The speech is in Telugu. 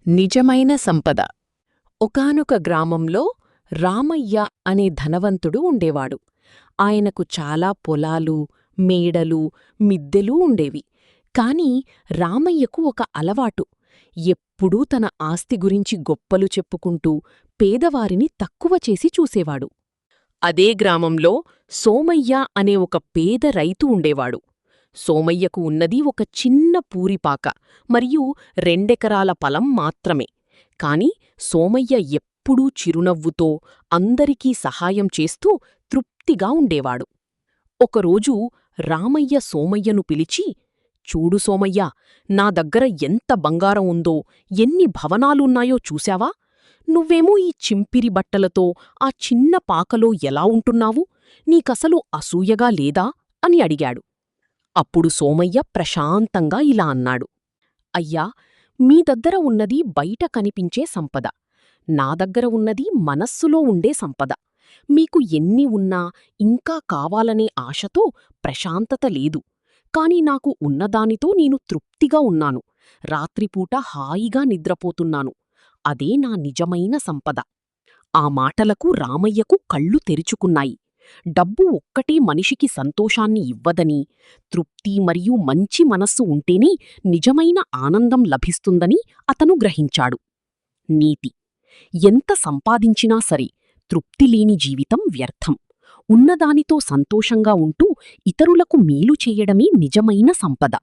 నిజమైన సంపద. ఒకానొక గ్రామంలో రామయ్య అనే ధనవంతుడు ఉండేవాడు. ఆయనకు చాలా పొలాలు, మేడలు, మిద్దెలూ ఉండేవి. కాని రామయ్యకు ఒక అలవాటు. ఎప్పుడూ తన ఆస్తి గురించి గొప్పలు చెప్పుకుంటూ పేదవారిని తక్కువ చేసి చూసేవాడు. అదే గ్రామంలో సోమయ్య అనే ఒక పేద రైతు ఉండేవాడు. సోమయ్యకు ఉన్నది ఒక చిన్న పూరిపాక మరియు 2 ఎకరాల పొలం మాత్రమే. కాని సోమయ్య ఎప్పుడూ చిరునవ్వుతో అందరికీ సహాయం చేస్తూ తృప్తిగా ఉండేవాడు. ఒకరోజు రామయ్య సోమయ్యను పిలిచి, "చూడు సోమయ్యా, నా దగ్గర ఎంత బంగారం ఉందో, ఎన్ని భవనాలున్నాయో చూశావా? నువ్వేమో ఈ చింపిరి బట్టలతో ఆ చిన్న పాకలో ఎలా ఉంటున్నావు? నీకసలు అసూయగా లేదా?" అని అడిగాడు. అప్పుడు సోమయ్య ప్రశాంతంగా ఇలా అన్నాడు, "అయ్యా, మీ దగ్గర ఉన్నది బయట కనిపించే సంపద. నా దగ్గర ఉన్నది మనస్సులో ఉండే సంపద. మీకు ఎన్ని ఉన్నా ఇంకా కావాలనే ఆశతో ప్రశాంతత లేదు. కాని నాకు ఉన్నదానితో నేను తృప్తిగా ఉన్నాను. రాత్రిపూట హాయిగా నిద్రపోతున్నాను. అదే నా నిజమైన సంపద." ఆ మాటలకు రామయ్యకు కళ్ళు తెరుచుకున్నాయి. డబ్బు ఒక్కటే మనిషికి సంతోషాన్ని ఇవ్వదని, తృప్తి మరియు మంచి మనస్సు ఉంటేనే నిజమైన ఆనందం లభిస్తుందని అతను గ్రహించాడు. నీతి: ఎంత సంపాదించినా సరే తృప్తిలేని జీవితం వ్యర్థం. ఉన్నదానితో సంతోషంగా ఉంటూ ఇతరులకు మేలు చేయడమే నిజమైన సంపద.